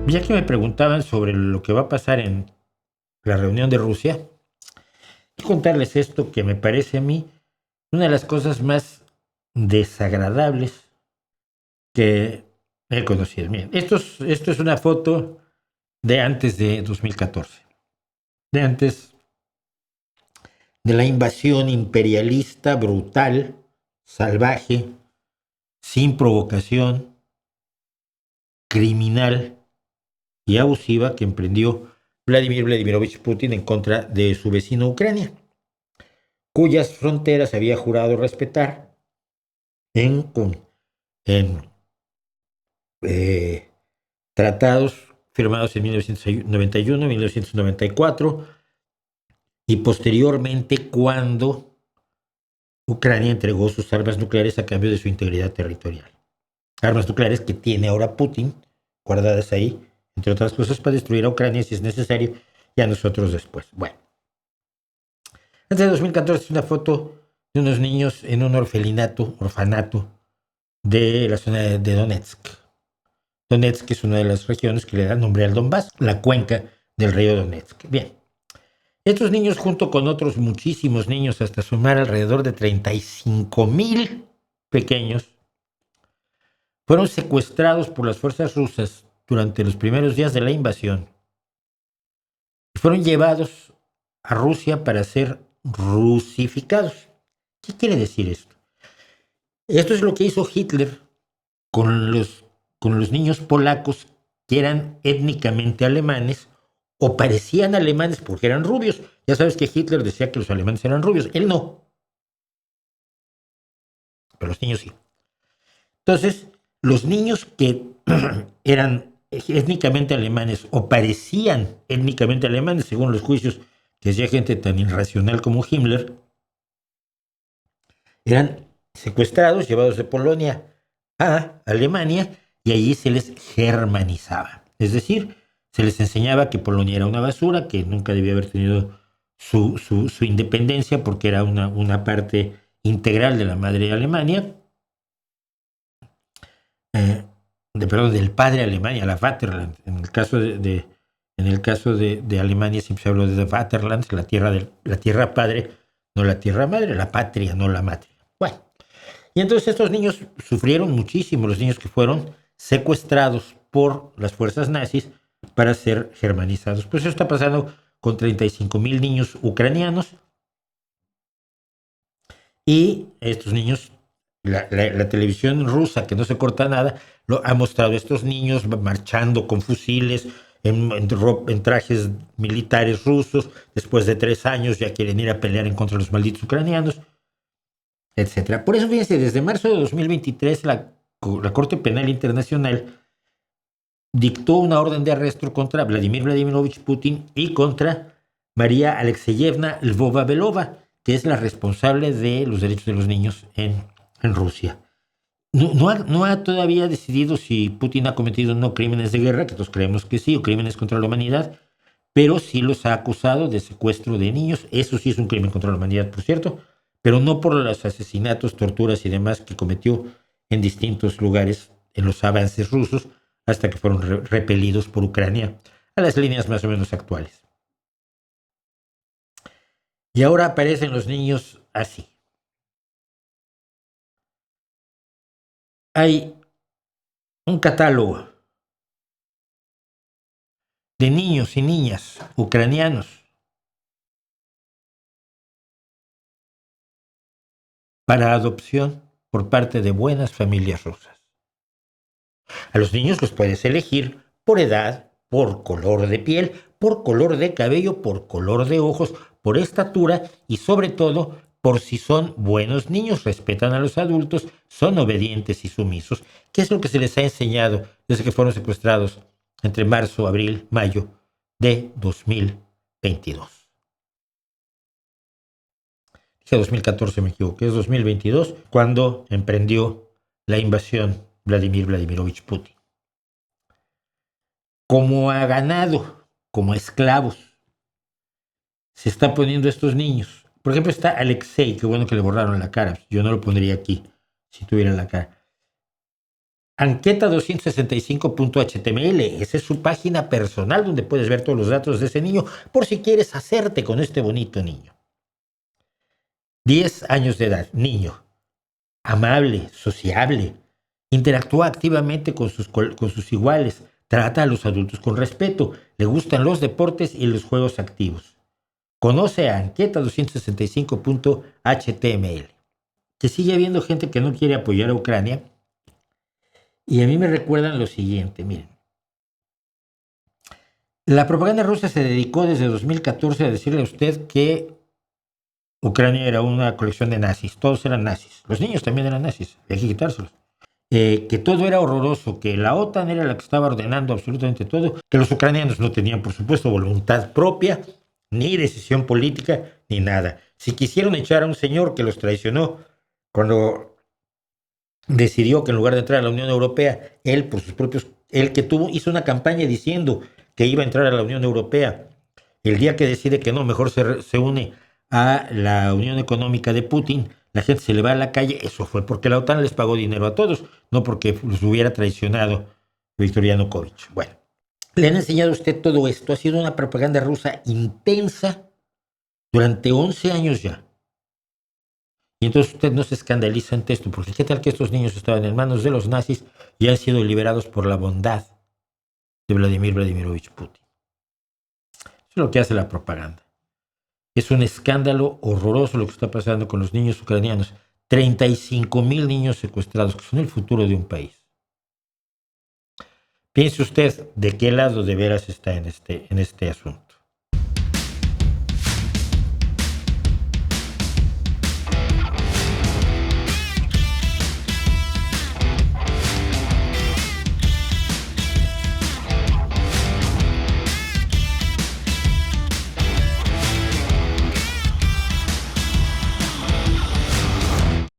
Ya que me preguntaban sobre lo que va a pasar en la reunión de Rusia, quiero contarles esto que me parece a mí una de las cosas más desagradables que he conocido. Miren, esto es una foto de antes de 2014, de antes de la invasión imperialista, brutal, salvaje, sin provocación, criminal y abusiva que emprendió Vladimir Vladimirovich Putin en contra de su vecino Ucrania, cuyas fronteras había jurado respetar en, en eh, tratados firmados en 1991, 1994 y posteriormente cuando Ucrania entregó sus armas nucleares a cambio de su integridad territorial. Armas nucleares que tiene ahora Putin guardadas ahí, entre otras cosas, para destruir a Ucrania si es necesario y a nosotros después. Bueno, antes de 2014 es una foto de unos niños en un orfanato de la zona de Donetsk. Donetsk es una de las regiones que le da nombre al Donbass, la cuenca del río Donetsk. Bien, estos niños junto con otros muchísimos niños, hasta sumar alrededor de 35,000 pequeños, fueron secuestrados por las fuerzas rusas durante los primeros días de la invasión y fueron llevados a Rusia para ser rusificados. ¿Qué quiere decir esto? Esto es lo que hizo Hitler con los niños polacos que eran étnicamente alemanes o parecían alemanes porque eran rubios. Ya sabes que Hitler decía que los alemanes eran rubios, él no, pero los niños sí. Entonces, los niños que eran étnicamente alemanes o parecían étnicamente alemanes, según los juicios que hacía gente tan irracional como Himmler, eran secuestrados, llevados de Polonia a Alemania y allí se les germanizaba. Es decir, se les enseñaba que Polonia era una basura, que nunca debía haber tenido su independencia porque era una parte integral de la madre Alemania, perdón, del padre Alemania, la Vaterland. En el caso de Alemania siempre se habló de Vaterland, la tierra padre, no la tierra madre, la patria, no la matria. Bueno, y entonces estos niños sufrieron muchísimo, los niños que fueron secuestrados por las fuerzas nazis para ser germanizados. Pues eso está pasando con 35,000 niños ucranianos y estos niños, la televisión rusa, que no se corta nada, ha mostrado a estos niños marchando con fusiles, en trajes militares rusos, después de 3 años ya quieren ir a pelear en contra de los malditos ucranianos, etcétera. Por eso, fíjense, desde marzo de 2023 la Corte Penal Internacional dictó una orden de arresto contra Vladimir Vladimirovich Putin y contra María Alexeyevna Lvova-Belova, que es la responsable de los derechos de los niños en Rusia. No ha todavía decidido si Putin ha cometido no crímenes de guerra, que todos creemos que sí, o crímenes contra la humanidad, pero sí los ha acusado de secuestro de niños. Eso sí es un crimen contra la humanidad, por cierto, pero no por los asesinatos, torturas y demás que cometió en distintos lugares en los avances rusos hasta que fueron repelidos por Ucrania a las líneas más o menos actuales. Y ahora aparecen los niños así. Hay un catálogo de niños y niñas ucranianos para adopción por parte de buenas familias rusas. A los niños los puedes elegir por edad, por color de piel, por color de cabello, por color de ojos, por estatura y sobre todo por si son buenos niños, respetan a los adultos, son obedientes y sumisos, que es lo que se les ha enseñado desde que fueron secuestrados entre marzo, abril, mayo de 2022. Dije 2014, me equivoqué, es 2022, cuando emprendió la invasión Vladimir Vladimirovich Putin. Como a ganado, como a esclavos, se están poniendo estos niños. Por ejemplo, está Alexei, qué bueno que le borraron la cara. Yo no lo pondría aquí si tuviera la cara. Anqueta265.html, esa es su página personal donde puedes ver todos los datos de ese niño por si quieres hacerte con este bonito niño. 10 años de edad, niño, amable, sociable, interactúa activamente con sus iguales, trata a los adultos con respeto, le gustan los deportes y los juegos activos. Conoce a Anqueta265.html. Que sigue habiendo gente que no quiere apoyar a Ucrania. Y a mí me recuerdan lo siguiente, miren. La propaganda rusa se dedicó desde 2014 a decirle a usted que Ucrania era una colección de nazis, todos eran nazis, los niños también eran nazis, hay que quitárselos. Que todo era horroroso, que la OTAN era la que estaba ordenando absolutamente todo, que los ucranianos no tenían, por supuesto, voluntad propia, ni decisión política, ni nada. Si quisieron echar a un señor que los traicionó cuando decidió que en lugar de entrar a la Unión Europea, él por sus propios, hizo una campaña diciendo que iba a entrar a la Unión Europea, el día que decide que no, mejor se une a la Unión Económica de Putin, la gente se le va a la calle, eso fue porque la OTAN les pagó dinero a todos, no porque los hubiera traicionado Viktor Yanukovych. Bueno, le han enseñado a usted todo esto, ha sido una propaganda rusa intensa durante 11 años ya. Y entonces usted no se escandaliza ante esto, porque qué tal que estos niños estaban en manos de los nazis y han sido liberados por la bondad de Vladimir Vladimirovich Putin. Eso es lo que hace la propaganda. Es un escándalo horroroso lo que está pasando con los niños ucranianos. 35,000 niños secuestrados, que son el futuro de un país. Piense usted de qué lado de veras está en este asunto.